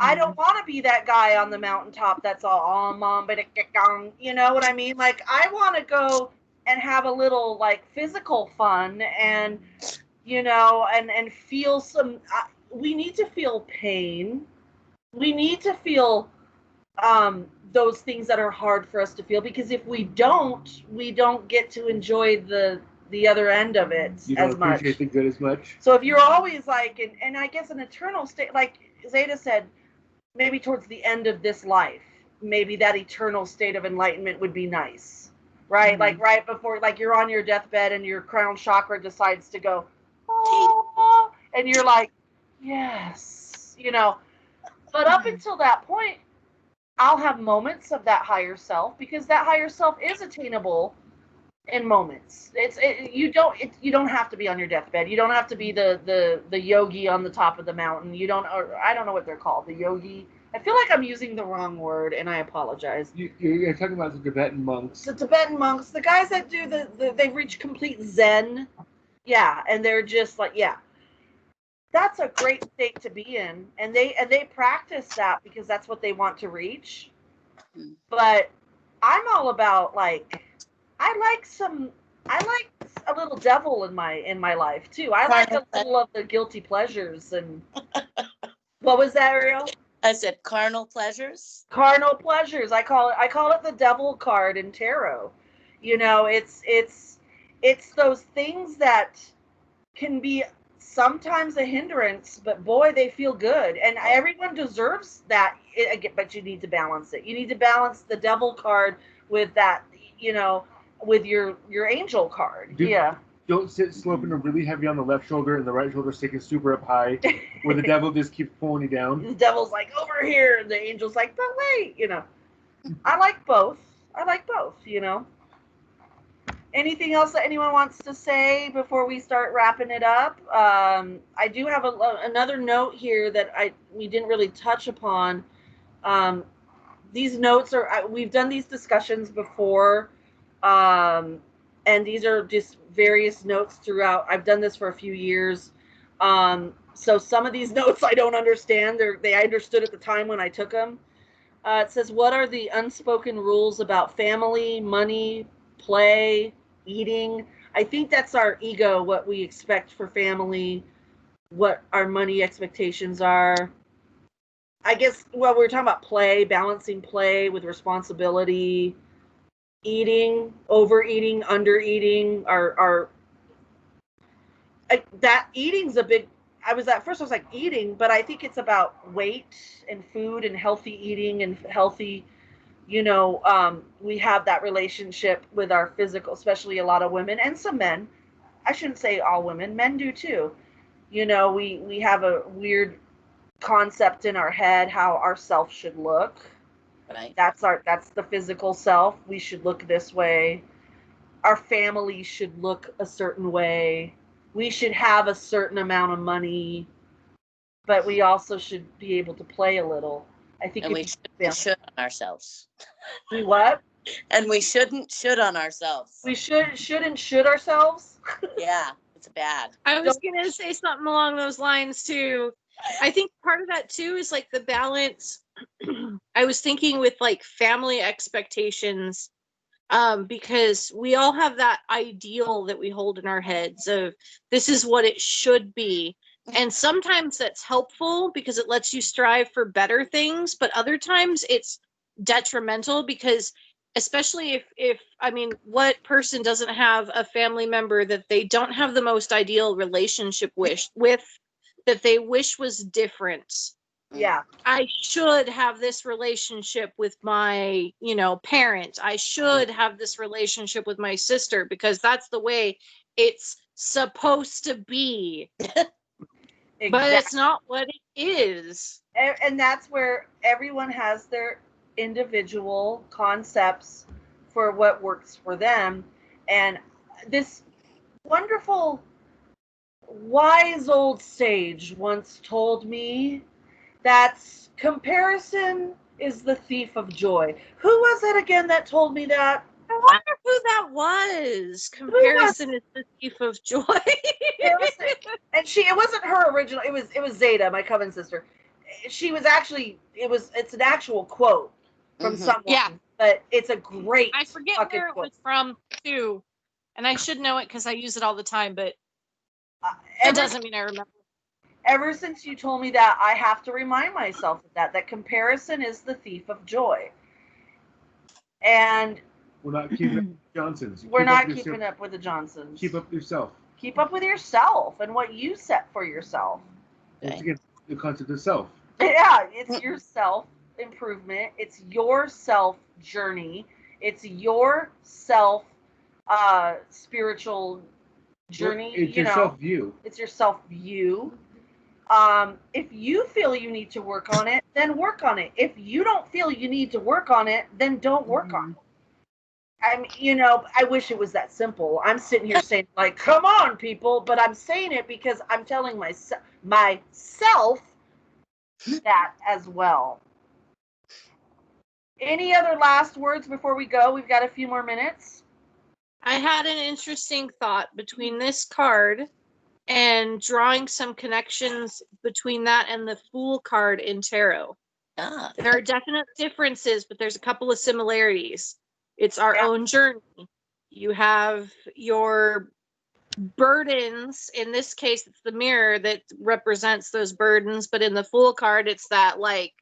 I don't want to be that guy on the mountaintop that's all mom, but you know what I mean? Like I want to go and have a little like physical fun and and feel some. We need to feel pain. We need to feel those things that are hard for us to feel, because if we don't get to enjoy the other end of it You don't as much. appreciate the good as much. So if you're always like, and I guess an eternal state, like Zeta said, maybe towards the end of this life, maybe that eternal state of enlightenment would be nice, right? Like right before, like you're on your deathbed and your crown chakra decides to go, oh, and you're like, yes, But up until that point, I'll have moments of that higher self, because that higher self is attainable in moments. You don't have to be on your deathbed. You don't have to be the yogi on the top of the mountain. I don't know what they're called. The yogi. I feel like I'm using the wrong word, and I apologize. You're talking about the Tibetan monks. The Tibetan monks, the guys that do they've reached complete Zen. Yeah, and they're just like, yeah. That's a great state to be in, and they practice that because that's what they want to reach. But I'm all about like, I like a little devil in my life too. I like a little of the guilty pleasures. And what was that, Ariel? I said carnal pleasures. Carnal pleasures. I call it the devil card in tarot. It's those things that can be sometimes a hindrance, but boy, they feel good, and everyone deserves that. But you need to balance it. You need to balance the devil card with that, with your angel card. don't sit sloping really heavy on the left shoulder and the right shoulder sticking super up high, where the devil just keeps pulling you down. The devil's like over here, and the angel's like, but wait, I like both. Anything else that anyone wants to say before we start wrapping it up? I do have another note here that we didn't really touch upon. These notes we've done these discussions before, and these are just various notes throughout. I've done this for a few years. So some of these notes I don't understand. I understood at the time when I took them. It says, what are the unspoken rules about family, money, play, eating? I think that's our ego, what we expect for family, what our money expectations are. I guess, well, we were talking about play, balancing play with responsibility, eating, overeating, undereating, that eating's a big, I was like eating, but I think it's about weight and food and healthy eating and healthy, we have that relationship with our physical, especially a lot of women and some men. I shouldn't say all women, men do too. We have a weird concept in our head how our self should look. Right. That's the physical self. We should look this way. Our family should look a certain way. We should have a certain amount of money, but we also should be able to play a little. I think and we should on ourselves. We what? And we should on ourselves. We should ourselves. Yeah, it's bad. I was gonna say something along those lines too. I think part of that too is like the balance. I was thinking with like family expectations, because we all have that ideal that we hold in our heads of this is what it should be. And sometimes that's helpful because it lets you strive for better things, but other times it's detrimental because especially if what person doesn't have a family member that they don't have the most ideal relationship with that they wish was different. Yeah. I should have this relationship with my, parent. I should have this relationship with my sister because that's the way it's supposed to be. Exactly. But it's not what it is. And that's where everyone has their individual concepts for what works for them. And this wonderful wise old sage once told me that comparison is the thief of joy. Who was it again that told me that? I wonder who that was. Comparison is the thief of joy. And it wasn't her original. It was Zeta, my coven sister. She was actually, it's an actual quote from someone. Yeah. But it's a great. I forget where it was from too. And I should know it because I use it all the time, but it doesn't mean I remember. Ever since you told me that, I have to remind myself of that comparison is the thief of joy. And we're not keeping up with the Johnsons. We're not keeping up with the Johnsons. Keep up with yourself. Keep up with yourself and what you set for yourself. Once again, the concept of self. Yeah, it's your self improvement. It's your self journey. It's your self spiritual journey. It's your self view. It's your self view. If you feel you need to work on it, then work on it. If you don't feel you need to work on it, then don't work on it. I wish it was that simple. I'm sitting here saying, like, come on, people, but I'm saying it because I'm telling myself that as well. Any other last words before we go? We've got a few more minutes. I had an interesting thought between this card and drawing some connections between that and the Fool card in tarot. There are definite differences, but there's a couple of similarities. It's our own journey. You have your burdens. In this case, it's the mirror that represents those burdens, but in the Fool card, it's that like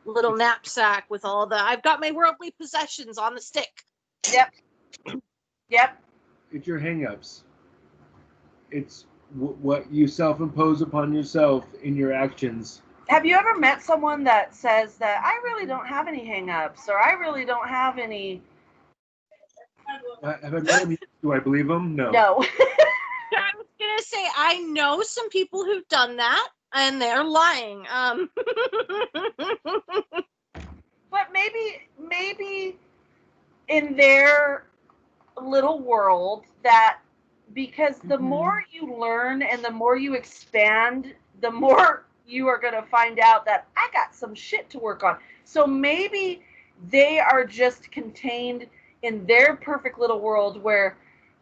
little knapsack with all the, I've got my worldly possessions on the stick. Yep. It's your hang-ups. It's what you self-impose upon yourself in your actions. Have you ever met someone that says that I really don't have any hang-ups or I really don't have any... Have I met them? Do I believe them? No. No. I was gonna say I know some people who've done that, and they're lying. But maybe in their little world that because the more you learn and the more you expand, the more you are going to find out that I got some shit to work on. So maybe they are just contained in their perfect little world where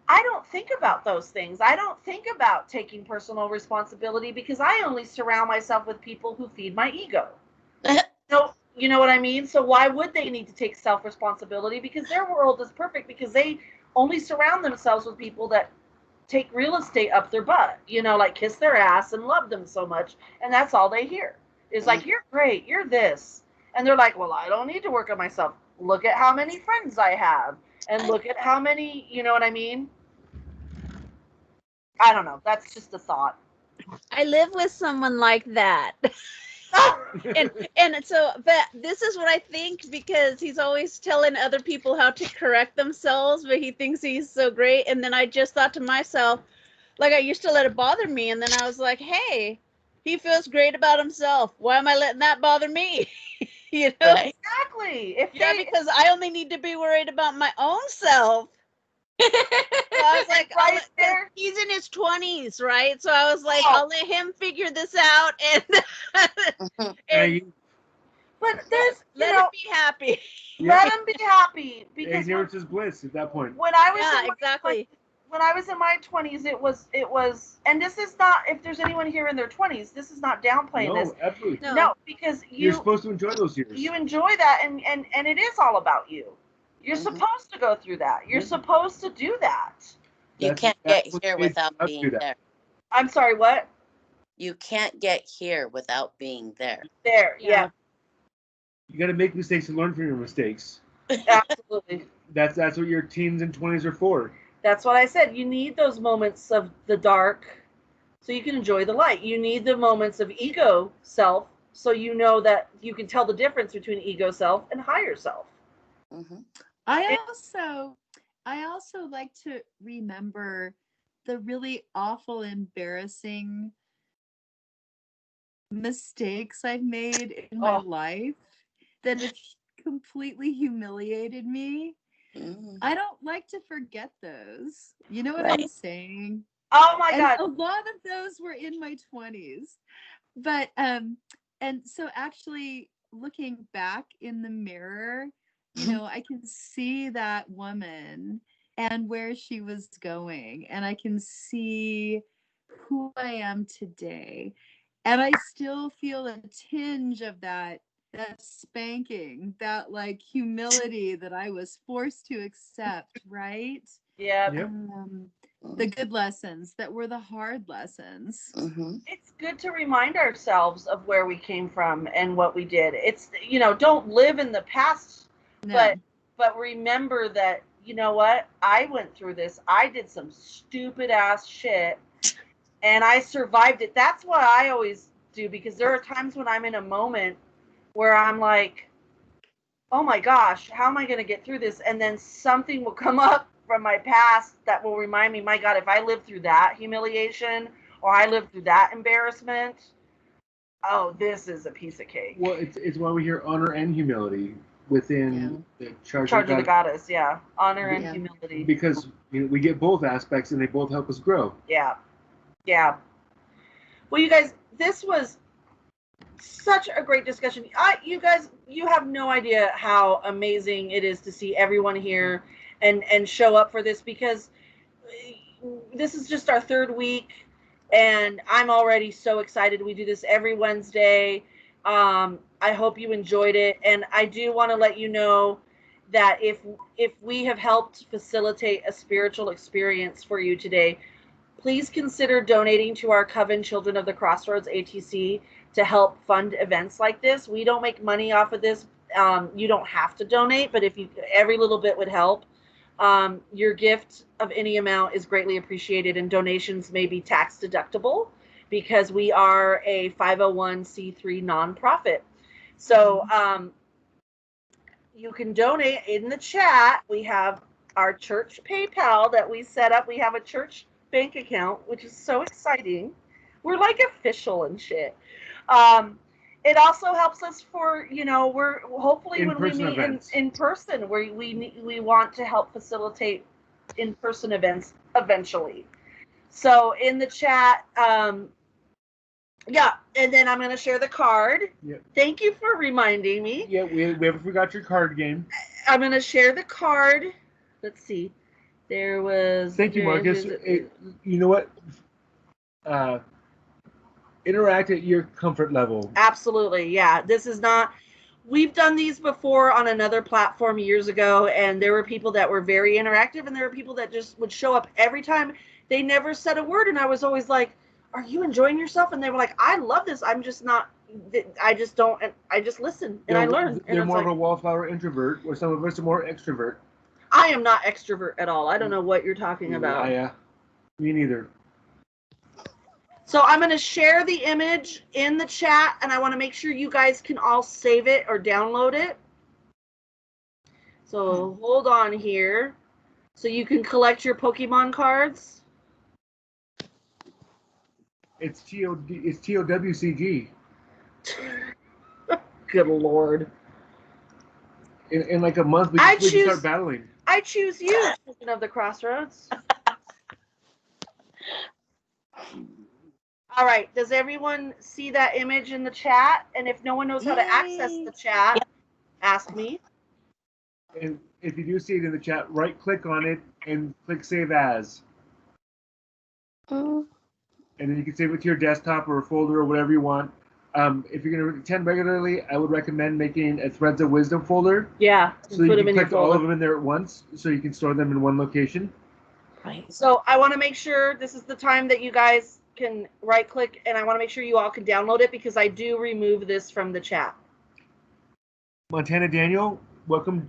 I don't think about those things. I don't think about taking personal responsibility because I only surround myself with people who feed my ego. So, you know what I mean? So why would they need to take self-responsibility? Because their world is perfect because they only surround themselves with people that take real estate up their butt, you know, like kiss their ass and love them so much. And that's all they hear is like, you're great, you're this. And they're like, well, I don't need to work on myself. Look at how many friends I have. And look at how many, you know what I mean? I don't know. That's just a thought. I live with someone like that. and so, but this is what I think because he's always telling other people how to correct themselves, but he thinks he's so great. And then I just thought to myself, like I used to let it bother me, and then I was like, hey, he feels great about himself. Why am I letting that bother me? You know? Right. Exactly. Because I only need to be worried about my own self. So I was like, right there. he's in his 20s, right? So I was like, I'll let him figure this out and but there's let him be happy. Let him be happy because ignorance is bliss at that point. when I was exactly. When I was in my 20s, it was, and this is not, if there's anyone here in their 20s, this is not downplaying this. No, absolutely. No, because you're supposed to enjoy those years. You enjoy that, and it is all about you. You're supposed to go through that. You're supposed to do that. You can't get here without being there. I'm sorry, what? You can't get here without being there. There, yeah. You got to make mistakes and learn from your mistakes. Absolutely. That's what your teens and 20s are for. That's what I said. You need those moments of the dark so you can enjoy the light. You need the moments of ego self so you know that you can tell the difference between ego self and higher self. I also like to remember the really awful, embarrassing mistakes I've made in my life that have completely humiliated me. I don't like to forget those. You know what I'm saying? Oh my God. A lot of those were in my 20s. But and so actually looking back in the mirror, you know, I can see that woman and where she was going, and I can see who I am today. And I still feel a tinge of that spanking, that like humility that I was forced to accept, right? Yeah. The good lessons that were the hard lessons. It's good to remind ourselves of where we came from and what we did. It's, you know, don't live in the past, but remember that, you know what? I went through this. I did some stupid ass shit and I survived it. That's what I always do, because there are times when I'm in a moment where I'm like, oh my gosh, how am I going to get through this? And then something will come up from my past that will remind me, my God, if I lived through that humiliation or I lived through that embarrassment, oh, this is a piece of cake. Well, it's why we hear honor and humility within the Charge of the Goddess, honor and humility. Because we get both aspects and they both help us grow. Yeah. Well, you guys, this was such a great discussion. You guys, you have no idea how amazing it is to see everyone here and show up for this, because this is just our third week and I'm already so excited. We do this every Wednesday. I hope you enjoyed it, and I do want to let you know that if we have helped facilitate a spiritual experience for you today, please consider donating to our Coven Children of the Crossroads ATC to help fund events like this. We don't make money off of this. You don't have to donate, but every little bit would help. Your gift of any amount is greatly appreciated, and donations may be tax deductible because we are a 501c3 nonprofit. So you can donate in the chat. We have our church PayPal that we set up. We have a church bank account, which is so exciting. We're like official and shit. It also helps us for, we're hopefully when we In-person meet events. in person, where we want to help facilitate in-person events eventually. So in the chat, yeah, and then I'm going to share the card. Yep. Thank you for reminding me. Yeah, we haven't forgot your card game. I'm going to share the card. Let's see. There was. Thank you, Marcus. You know what? Interact at your comfort level. Absolutely, yeah. This is not. We've done these before on another platform years ago, and there were people that were very interactive, and there were people that just would show up every time. They never said a word, and I was always like, "Are you enjoying yourself?" And they were like, "I love this. I'm just not. I just don't. I just listen and I learn." They're And more it's of a like, wallflower introvert, or some of us are more extrovert. I am not extrovert at all. I don't know what you're talking about. Me neither. So I'm going to share the image in the chat, and I want to make sure you guys can all save it or download it. So hold on here. So you can collect your Pokemon cards. It's TOWCG. Good Lord. In like a month, we can start battling. I choose you, Children of the Crossroads. All right. Does everyone see that image in the chat? And if no one knows how to access the chat, ask me. And if you do see it in the chat, right-click on it and click Save As. And then you can save it to your desktop or a folder or whatever you want. If you're going to attend regularly, I would recommend making a Threads of Wisdom folder. Yeah. So you can collect all of them in there at once, so you can store them in one location. Right. So I want to make sure this is the time that you guys can right-click, and I want to make sure you all can download it because I do remove this from the chat. Montana Daniel, welcome.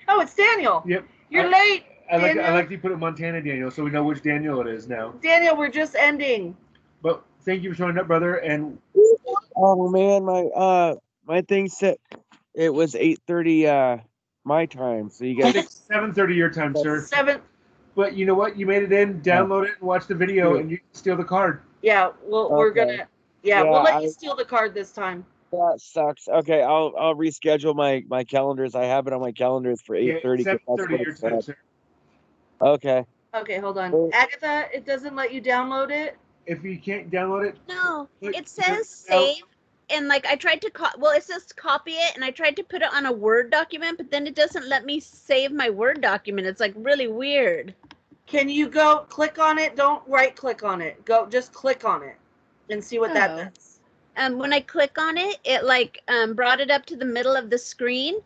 Oh, it's Daniel. Yep. You're late. I like you put it Montana Daniel, so we know which Daniel it is now. Daniel, we're just ending. But thank you for showing up, brother. And oh man, my thing said it was 8:30 my time, so you guys 7:30 your time, sir. 7. But you know what? You made it in. Download it and watch the video, and you can steal the card. Yeah, we're gonna. Yeah, we'll let you steal the card this time. That sucks. Okay, I'll reschedule my calendars. I have it on my calendars for 8:30. 7:30 your time, sir. Okay. Okay, hold on. Agatha, it doesn't let you download it. If you can't download it, No, it says save, and like I tried to it says copy it, and I tried to put it on a Word document, but then it doesn't let me save my Word document. It's like really weird. Can you go click on it? Don't right click on it. Just click on it and see what that does. When I click on it, it like brought it up to the middle of the screen,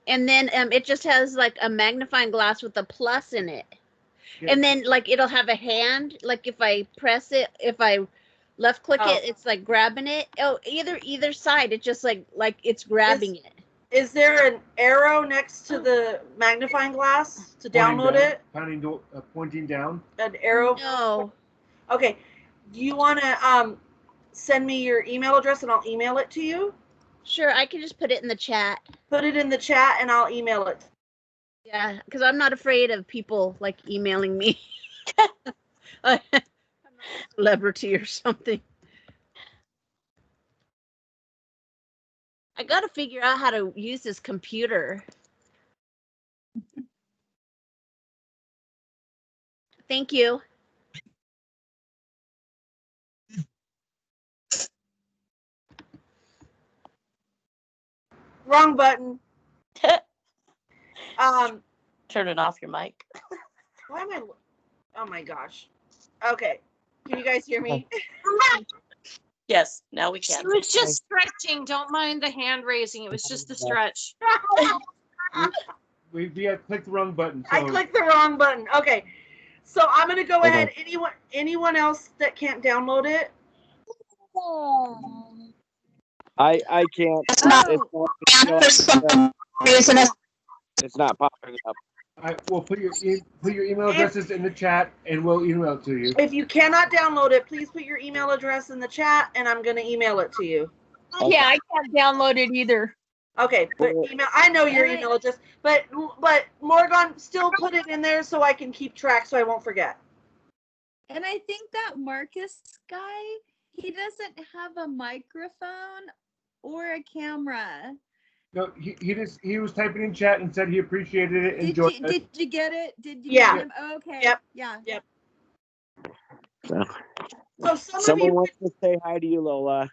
and then it just has like a magnifying glass with a plus in it. Yeah. And then like it'll have a hand, like if I press it, if I left click it, it's like grabbing it. Oh, either side, it's just like it's grabbing it. Is there an arrow next to the magnifying glass to download it? Pointing down. An arrow? No. Okay. Do you want to send me your email address and I'll email it to you? Sure, I can just put it in the chat. Put it in the chat and I'll email it. Yeah, because I'm not afraid of people like emailing me. I'm not a celebrity or something. I gotta figure out how to use this computer. Thank you. Wrong button. Turn it off your mic. Why am I? Oh my gosh. Okay. Can you guys hear me? Yes, now we can. It was just stretching. Don't mind the hand raising. It was just the stretch. We clicked the wrong button. So. I clicked the wrong button. Okay. So I'm gonna go ahead. Anyone else that can't download it? I can't. It's not. It's not popping up. We'll put your email addresses in the chat, and we'll email it to you. If you cannot download it, please put your email address in the chat, and I'm going to email it to you. Yeah, I can't download it either. Okay, but email. I know your email address, but Morgan, still put it in there so I can keep track, so I won't forget. And I think that Marcus guy, he doesn't have a microphone or a camera. No, he was typing in chat and said he appreciated it. Did Enjoyed you, it. did you get it? Did you Yeah. get him? Oh, okay. Yep. Yeah. Yep. So, So some of someone you, wants to say hi to you, Lola.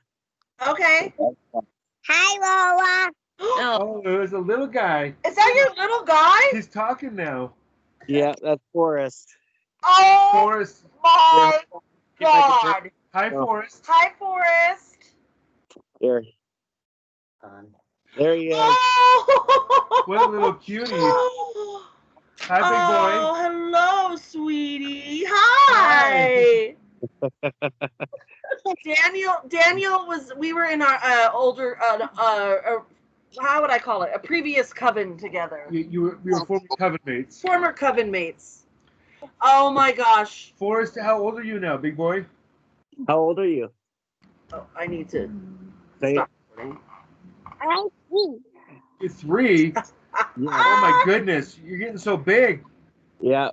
okay. Hi, Lola. Oh, it was a little guy. Is that your little guy? He's talking now. Yeah, that's Forrest. Oh Forrest. my Give like a God. Hi, Oh. Forrest. Hi, Forrest. There. There he is. Oh. What a little cutie. Hi, big boy. Oh, hello, sweetie. Hi. Daniel we were in our older, how would I call it? A previous coven together. We were former coven mates. Former coven mates. Oh my gosh. Forrest, how old are you now, big boy? How old are you? Oh, I need to Say stop. I'm 3. You're 3. Yeah. Oh my goodness, you're getting so big. Yeah.